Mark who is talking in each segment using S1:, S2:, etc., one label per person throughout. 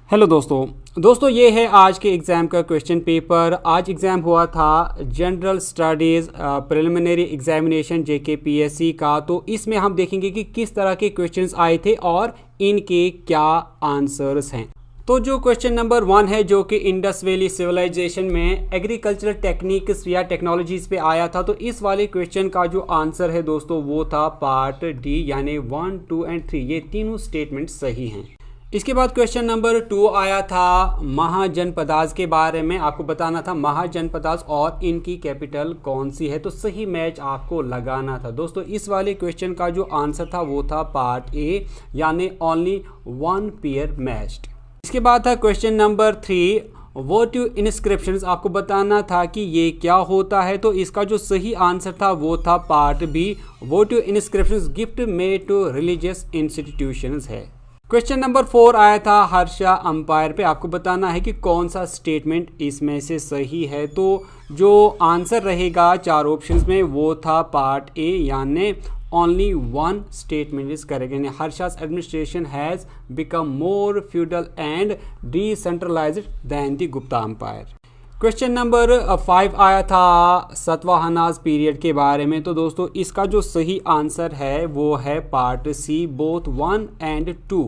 S1: Hello दोस्तों ये है आज के एग्ज़ाम का क्वेश्चन पेपर। आज एग्ज़ाम हुआ था general studies preliminary examination JKPSC का। तो इसमें हम देखेंगे कि किस तरह के क्वेश्चंस आए थे और इनके क्या आंसर्स हैं। तो जो क्वेश्चन नंबर 1 है जो कि इंडस वैली सिविलाइजेशन में एग्रीकल्चरल टेक्निक्स या टेक्नोलॉजीज़ पे आया था, तो इस वाले क्वेश्चन का जो आंसर है दोस्तों वो था पार्ट डी, यानी 1, 2 एंड 3 ये तीनों स्टेटमेंट सही हैं। इसके बाद क्वेश्चन नंबर 2 आया था महाजनपदास के बारे में। आपको बताना था महाजनपदास और इनकी कैपिटल कौन सी है, तो सही मैच आपको लगाना था। दोस्तों इस वाले क्वेश्चन का जो आंसर था वो था पार्ट ए, यानी ओनली 1 पेयर मैच्ड। इसके बाद था क्वेश्चन नंबर 3 वोटिव इंस्क्रिप्शंस। आपको बताना था कि ये क्या होता है, तो इसका जो सही आंसर था वो था part B, votive inscriptions gift made to religious institutions है। क्वेश्चन नंबर 4 आया था हर्षा अंपायर पे। आपको बताना है कि कौन सा स्टेटमेंट इसमें से सही है, तो जो आंसर रहेगा 4 ऑप्शंस में वो था पार्ट ए, यानी ओनली 1 स्टेटमेंट इज करेक्ट, यानी Harsha's administration has become more feudal and decentralised than the Gupta empire. Question number 5 आया था सतवाहनाज पीरियड के बारे में। तो दोस्तों इसका जो सही आंसर है वो है पार्ट सी, बोथ 1 एंड 2।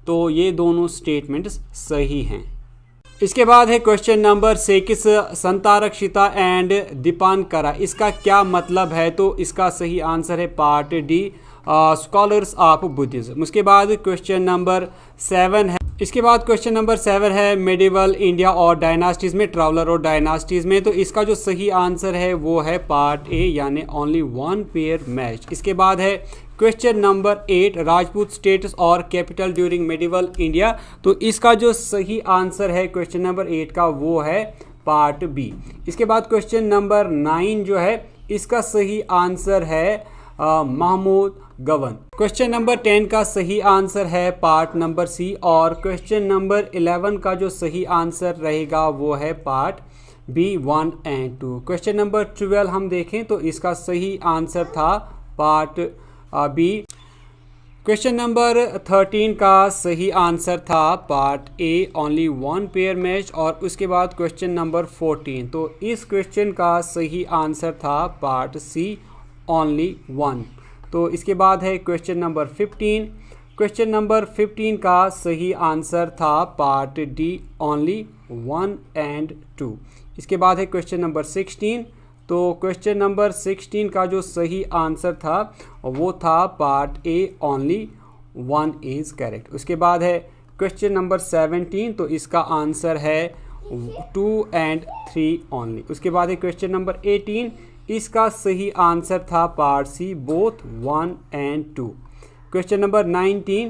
S1: तो ये दोनों स्टेटमेंट्स सही हैं। इसके बाद है क्वेश्चन नंबर 6 संतारक्षिता एंड दीपानकरा, इसका क्या मतलब है, तो इसका सही आंसर है part D, scholars of Buddhism. उसके बाद क्वेश्चन नंबर 7 है। इसके बाद क्वेश्चन नंबर 7 है मेडिवल इंडिया और डायनास्टीज में, ट्रैवलर और डायनास्टीज में। तो इसका जो सही आंसर है वो है पार्ट ए, यानी ओनली 1 पेयर मैच। इसके बाद है क्वेश्चन नंबर 8 राजपूत स्टेटस और कैपिटल ड्यूरिंग मेडिवल इंडिया। तो इसका जो सही आंसर है क्वेश्चन नंबर 8 का वो है पार्ट बी। इसके बाद क्वेश्चन नंबर 9 जो है इसका सही आंसर है महमूद गवन। क्वेश्चन नंबर 10 का सही आंसर है पार्ट नंबर सी, और क्वेश्चन नंबर 11 का जो सही आंसर रहेगा वो है part B, 1 and 2। Question number 12 हम देखें तो इसका सही आंसर था पार्ट बी। क्वेश्चन नंबर 13 का सही आंसर था पार्ट ए, ओनली 1 पेयर मैच। और उसके बाद क्वेश्चन नंबर 14, तो इस क्वेश्चन का सही आंसर था पार्ट सी, ओनली 1। तो इसके बाद है क्वेश्चन नंबर 15। क्वेश्चन नंबर 15 का सही आंसर था पार्ट डी, ओनली 1 एंड 2। इसके बाद है क्वेश्चन नंबर 16। तो क्वेश्चन नंबर 16 का जो सही आंसर था वो था part A, only 1 is correct. उसके बाद है क्वेश्चन नंबर 17, तो इसका आंसर है 2 एंड 3 ओनली। उसके बाद है क्वेश्चन नंबर 18, इसका सही आंसर था part C, both 1 and 2। Question number 19,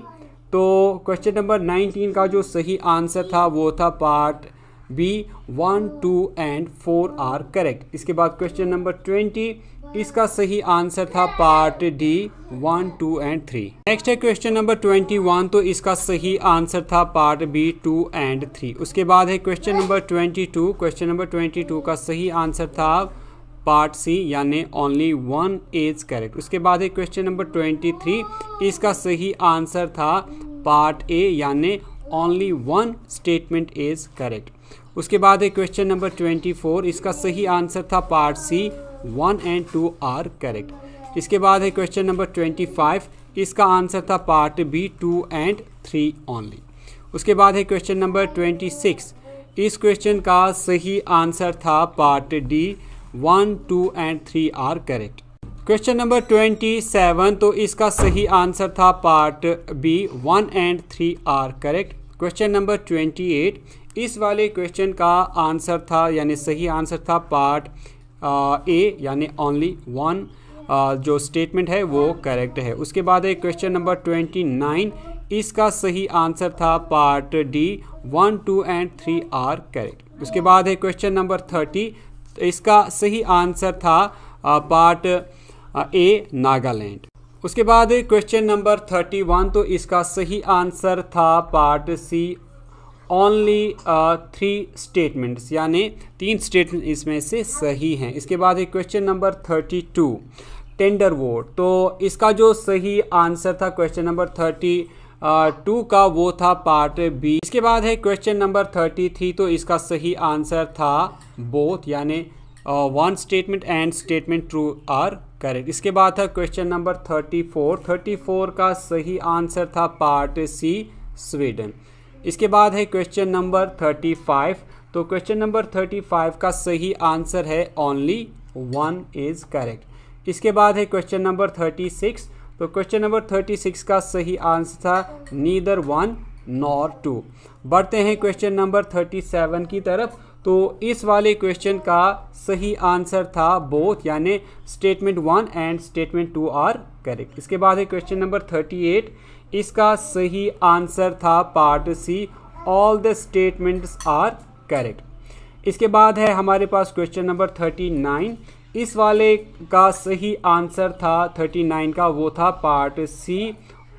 S1: तो क्वेश्चन नंबर 19 का जो सही आंसर था वो था part B, 1, 2 and 4 are correct. इसके बाद क्वेश्चन नंबर 20, इसका सही आंसर था पार्ट डी, 1, 2 एंड 3। नेक्स्ट है क्वेश्चन नंबर 21, तो इसका सही आंसर था पार्ट बी, 2 एंड 3। उसके बाद है क्वेश्चन नंबर 22। क्वेश्चन नंबर 22 का सही आंसर था पार्ट सी, यानी ओनली 1 इज करेक्ट। उसके बाद है क्वेश्चन नंबर 23, इसका सही आंसर था पार्ट ए, यानी ओनली 1 स्टेटमेंट इज करेक्ट। उसके बाद है क्वेश्चन नंबर 24, इसका सही आंसर था part C, 1 and 2 are correct. इसके बाद है क्वेश्चन नंबर 25, इसका आंसर था पार्ट बी, 2 एंड 3 ओनली। उसके बाद है क्वेश्चन नंबर 26, इस क्वेश्चन का सही आंसर था part D, 1, 2 and 3 are correct. Question number 27, तो इसका सही आंसर था part B, 1 and 3 are correct. Question number 28, इस वाले क्वेश्चन का आंसर था, यानी सही आंसर था पार्ट ए, यानी ओनली 1 जो स्टेटमेंट है वो करेक्ट है। उसके बाद है क्वेश्चन नंबर 29, इसका सही आंसर था part D, 1, 2 and 3 are correct. उसके बाद है क्वेश्चन नंबर 30, इसका सही आंसर था पार्ट ए, नागालैंड। उसके बाद क्वेश्चन नंबर 31, तो इसका सही आंसर था पार्ट सी, ओनली 3 स्टेटमेंट्स, यानी 3 स्टेटमेंट इसमें से सही हैं। इसके बाद क्वेश्चन नंबर 32 टेंडर वोट, तो इसका जो सही आंसर था क्वेश्चन नंबर टू का वो था पार्ट बी। इसके बाद है क्वेश्चन नंबर 33, तो इसका सही आंसर था बोथ, यानी one statement and statement two are correct. इसके बाद था क्वेश्चन नंबर 34 का सही आंसर था पार्ट सी स्वीडन। इसके बाद है क्वेश्चन नंबर 35, तो क्वेश्चन नंबर 35 का सही आंसर है ओनली वन इज करेक्ट। इसके बाद है क्वेश्चन नंबर 36, तो क्वेश्चन नंबर 36 का सही आंसर था नीदर वन नॉर टू। बढ़ते हैं क्वेश्चन नंबर 37 की तरफ, तो इस वाले क्वेश्चन का सही आंसर था बोथ, यानी statement 1 and statement 2 are correct. इसके बाद है क्वेश्चन नंबर 38, इसका सही आंसर था part C all the statements are correct. इसके बाद है हमारे पास क्वेश्चन नंबर 39, इस वाले का सही आंसर था 39 का वो था part C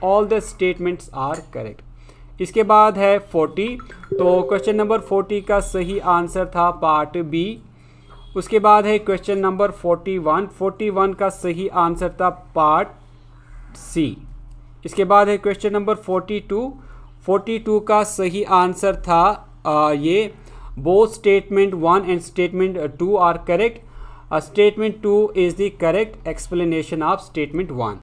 S1: all the statements are correct. इसके बाद है 40, तो क्वेश्चन नंबर 40 का सही आंसर था पार्ट बी। उसके बाद है क्वेश्चन नंबर 41 का सही आंसर था पार्ट सी। इसके बाद है क्वेश्चन नंबर 42 का सही आंसर था ये both statement 1 and statement 2 are correct. Statement 2 is the correct explanation of statement 1।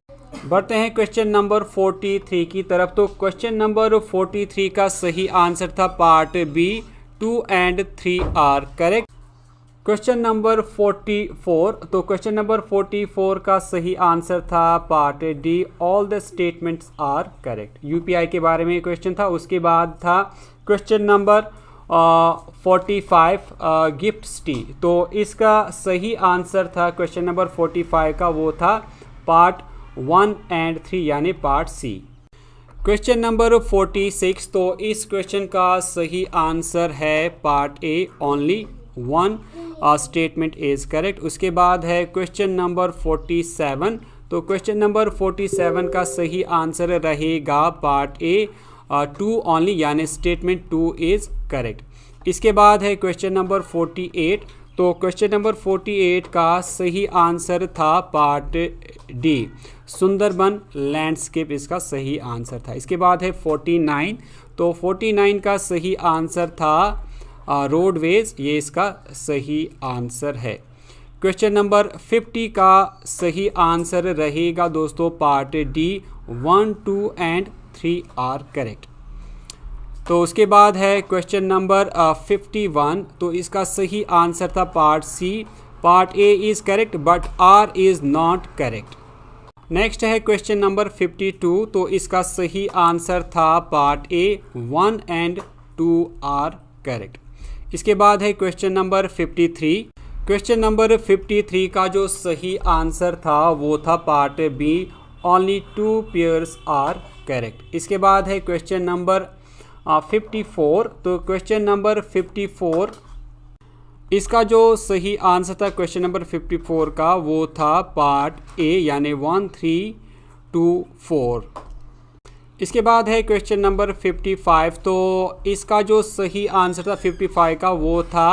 S1: बढ़ते हैं क्वेश्चन नंबर 43 की तरफ, तो क्वेश्चन नंबर 43 का सही आंसर था part B 2 and 3 are correct. Question number 44, तो क्वेश्चन नंबर 44 का सही आंसर था part D all the statements are correct. UPI के बारे में क्वेश्चन था। उसके बाद था क्वेश्चन नंबर 45 गिफ्ट्स टी, तो इसका सही आंसर था क्वेश्चन नंबर 45 का वो था पार्ट 1 एंड 3 यानी पार्ट सी। क्वेश्चन नंबर 46, तो इस क्वेश्चन का सही आंसर है part A only one statement is correct. उसके बाद है क्वेश्चन नंबर 47, तो क्वेश्चन नंबर 47 का सही आंसर रहेगा पार्ट ए 2 ओनली यानी स्टेटमेंट 2 इज करेक्ट। इसके बाद है क्वेश्चन नंबर 48, तो क्वेश्चन नंबर 48 का सही आंसर था पार्ट डी सुंदरबन लैंडस्केप, इसका सही आंसर था। इसके बाद है 49, तो 49 का सही आंसर था रोडवेज, ये इसका सही आंसर है। क्वेश्चन नंबर 50 का सही आंसर रहेगा दोस्तों part D 1, 2 and 3 are correct. तो उसके बाद है क्वेश्चन नंबर 51, तो इसका सही आंसर था part C part A is correct but R is not correct. Next है क्वेश्चन नंबर 52, तो इसका सही आंसर था part A 1 and 2 are correct. इसके बाद है क्वेश्चन नंबर 53, क्वेश्चन नंबर 53 का जो सही आंसर था वो था part B only 2 pairs are correct. इसके बाद है क्वेश्चन नंबर 54, तो क्वेश्चन नंबर 54 इसका जो सही आंसर था क्वेश्चन नंबर 54 का वो था पार्ट ए यानी 1, 3, 2, 4। इसके बाद है क्वेश्चन नंबर 55, तो इसका जो सही आंसर था 55 का वो था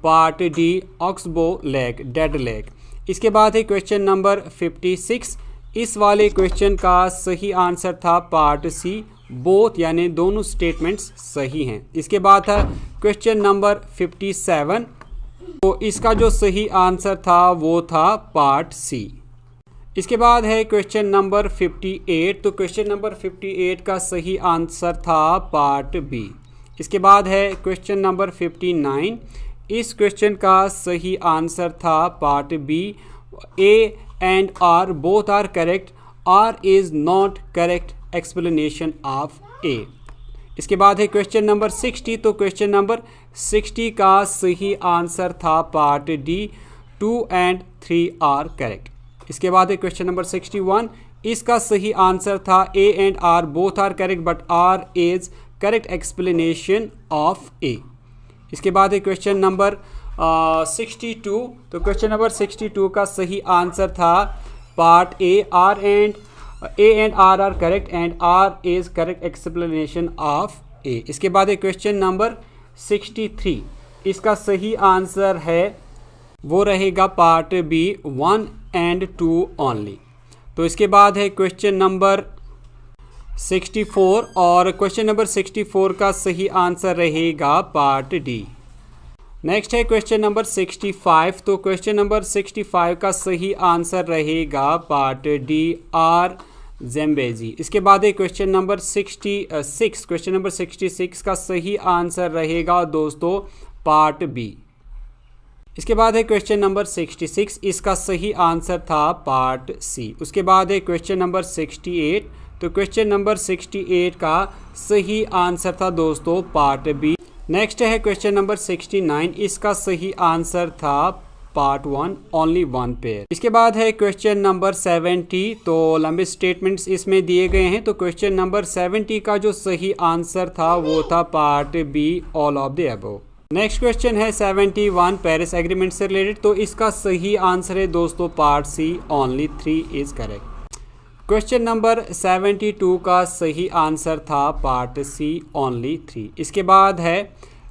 S1: part D oxbow lake dead lake. इसके बाद है क्वेश्चन नंबर 56, इस वाले क्वेश्चन का सही आंसर था पार्ट सी बोथ यानी दोनों स्टेटमेंट्स सही हैं। इसके बाद था क्वेश्चन नंबर 57, तो इसका जो सही आंसर था वो था पार्ट सी। इसके बाद है क्वेश्चन नंबर 58, तो क्वेश्चन नंबर 58 का सही आंसर था पार्ट बी। इसके बाद है क्वेश्चन नंबर 59, इस क्वेश्चन का सही आंसर था part B A and R both are correct, R is not correct explanation of A. इसके बाद है क्वेश्चन नंबर 60, तो क्वेश्चन नंबर 60 का सही आंसर था part D 2 and 3 are correct. इसके बाद है क्वेश्चन नंबर 61, इसका सही आंसर था A and R both are correct but R is correct explanation of A. इसके बाद है क्वेश्चन नंबर 62, तो क्वेश्चन नंबर 62 का सही आंसर था part A and R are correct and R is correct explanation of A. इसके बाद है क्वेश्चन नंबर 63, इसका सही आंसर है वो रहेगा पार्ट बी 1 एंड 2 ओनली। तो इसके बाद है क्वेश्चन नंबर 64 और क्वेश्चन नंबर 64 का सही आंसर रहेगा पार्ट डी। नेक्स्ट है क्वेश्चन नंबर 65। तो क्वेश्चन नंबर 65 का सही आंसर रहेगा पार्ट डी, आर ज़ैम्बेज़ी। इसके बाद है क्वेश्चन नंबर 66। क्वेश्चन नंबर 66 का सही आंसर रहेगा दोस्तों पार्ट बी। इसके बाद है क्वेश्चन नंबर 66, इसका सही आंसर था पार्ट सी। उसके बाद है क्वेश्चन नंबर 68। तो क्वेश्चन नंबर 68 का सही आंसर था दोस्तों पार्ट बी। नेक्स्ट है क्वेश्चन नंबर 69, इसका सही आंसर था पार्ट 1, ओनली 1 पेयर। इसके बाद है क्वेश्चन नंबर 70। तो लंबे स्टेटमेंट्स इसमें दिए गए हैं। तो क्वेश्चन नंबर 70 का जो सही आंसर था वो था part B, all of the above. Next question है 71, पेरिस एग्रीमेंट से रिलेटेड। तो इसका सही आंसर है दोस्तों part C, only 3 is correct. Question number 72 का सही आंसर था पार्ट सी, ओनली 3। इसके बाद है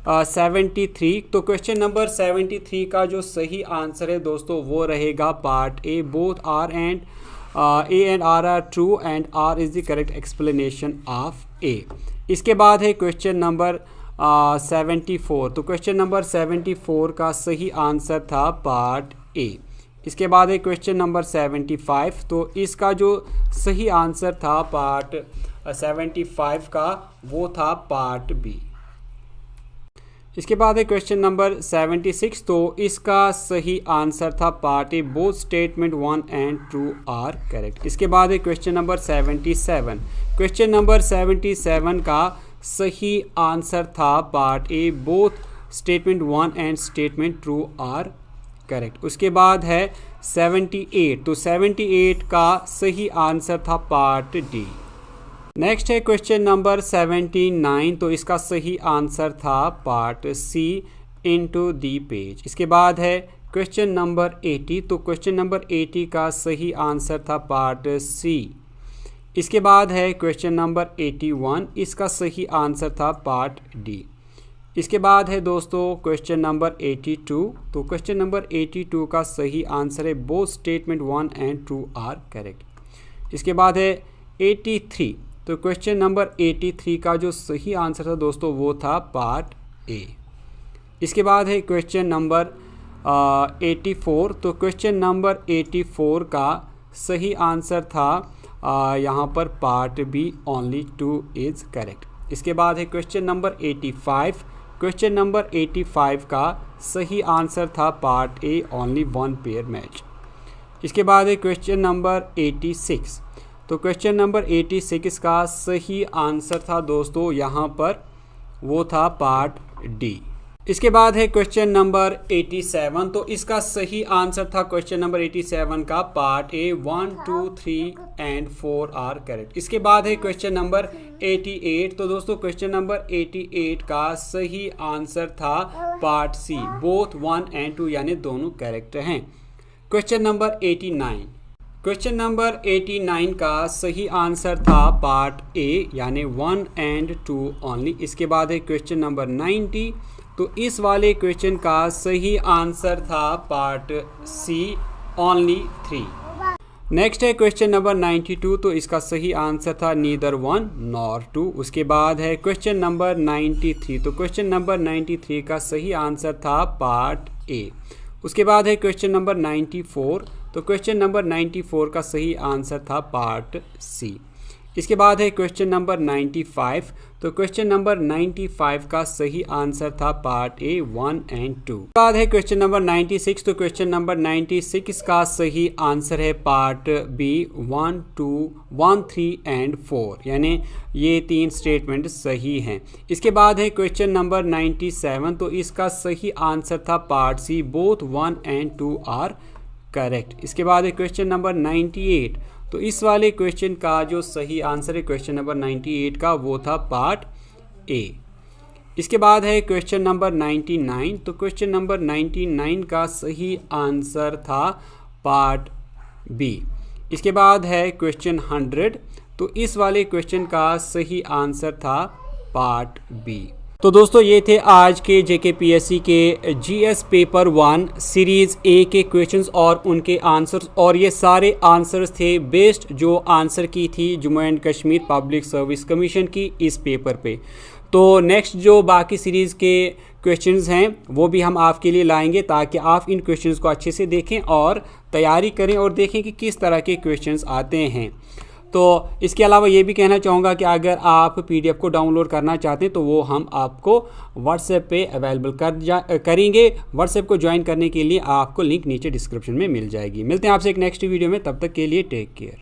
S1: 73। तो क्वेश्चन नंबर 73 का जो सही आंसर है दोस्तों वो रहेगा part A, both R and A and R are true and R is the correct explanation of A. इसके बाद है क्वेश्चन नंबर 74। तो क्वेश्चन नंबर 74 का सही आंसर था पार्ट ए। इसके बाद है क्वेश्चन नंबर 75। तो इसका जो सही आंसर था पार्ट 75 का वो था पार्ट बी। इसके बाद है क्वेश्चन नंबर 76। तो इसका सही आंसर था part A, both statement 1 and 2 are correct. इसके बाद है क्वेश्चन नंबर 77। क्वेश्चन नंबर 77 का सही आंसर था part A, both statement 1 and statement 2 are correct. उसके बाद है 78। तो 78 का सही आंसर था पार्ट डी। नेक्स्ट है क्वेश्चन नंबर 79। तो इसका सही आंसर था part C, into the page. इसके बाद है क्वेश्चन नंबर 80। तो क्वेश्चन नंबर 80 का सही आंसर था पार्ट सी। इसके बाद है क्वेश्चन नंबर 81, इसका सही आंसर था पार्ट डी। इसके बाद है दोस्तों क्वेश्चन नंबर 82। तो क्वेश्चन नंबर 82 का सही आंसर है both statement 1 and 2 are correct. इसके बाद है 83। तो क्वेश्चन नंबर 83 का जो सही आंसर था दोस्तों वो था पार्ट ए। इसके बाद है क्वेश्चन नंबर 84। तो क्वेश्चन नंबर 84 का सही आंसर था यहाँ पर part B, only 2 is correct. इसके बाद है क्वेश्चन नंबर 85। क्वेश्चन नंबर 85 का सही आंसर था पार्ट ए, ओनली 1 पेयर मैच। इसके बाद है क्वेश्चन नंबर 86। तो क्वेश्चन नंबर 86 का सही आंसर था दोस्तों यहाँ पर वो था पार्ट डी। इसके बाद है क्वेश्चन नंबर 87। तो इसका सही आंसर था क्वेश्चन नंबर 87 का part A, 1, 2, 3 and 4 are correct. इसके बाद है क्वेश्चन नंबर 88। तो दोस्तों क्वेश्चन नंबर 88 का सही आंसर था पार्ट सी, बोथ 1 एंड 2 यानी दोनों करेक्ट हैं। Question number 89। क्वेश्चन नंबर 89 का सही आंसर था पार्ट ए यानी 1 एंड 2 ओनली। इसके बाद है क्वेश्चन नंबर 90। तो इस वाले क्वेश्चन का सही आंसर था पार्ट सी, ओनली 3। नेक्स्ट है क्वेश्चन नंबर 92। तो इसका सही आंसर था नीदर 1 नॉर 2। उसके बाद है क्वेश्चन नंबर 93। तो क्वेश्चन नंबर 93 का सही आंसर था पार्ट ए। उसके बाद है क्वेश्चन नंबर 94। तो क्वेश्चन नंबर 94 का सही आंसर था पार्ट सी। इसके बाद है क्वेश्चन नंबर 95। तो क्वेश्चन नंबर 95 का सही आंसर था पार्ट ए, 1 एंड 2। उसके बाद है क्वेश्चन नंबर 96। तो क्वेश्चन नंबर 96 का सही आंसर है पार्ट बी, 1, 2, 1, 3 एंड 4 यानी ये 3 स्टेटमेंट सही हैं। इसके बाद है क्वेश्चन नंबर 97। तो इसका सही आंसर था part C, both 1 and 2 are correct. इसके बाद है क्वेश्चन नंबर 98। तो इस वाले क्वेश्चन का जो सही आंसर है क्वेश्चन नंबर 98 का वो था पार्ट ए। इसके बाद है क्वेश्चन नंबर 99। तो क्वेश्चन नंबर 99 का सही आंसर था पार्ट बी। इसके बाद है क्वेश्चन 100। तो इस वाले क्वेश्चन का सही आंसर था पार्ट बी। तो दोस्तों ये थे आज के JKPSC के GS पेपर 1 सीरीज़ A के क्वेश्चंस और उनके आंसर्स, और ये सारे आंसर्स थे बेस्ड जो आंसर की थी Jammu and Kashmir public service commission की इस पेपर पे। तो नेक्स्ट जो बाकी सीरीज़ के क्वेश्चंस हैं वो भी हम आपके लिए लाएंगे ताकि आप इन क्वेश्चंस को अच्छे से देखें और तैयारी करें और देखें कि किस तरह के क्वेश्चंस आते हैं। तो इसके अलावा ये भी कहना चाहूँगा कि अगर आप PDF को डाउनलोड करना चाहते हैं तो वो हम आपको WhatsApp पे अवेलेबल करेंगे। WhatsApp को ज्वाइन करने के लिए आपको लिंक नीचे डिस्क्रिप्शन में मिल जाएगी। मिलते हैं आपसे एक नेक्स्ट वीडियो में, तब तक के लिए टेक केयर।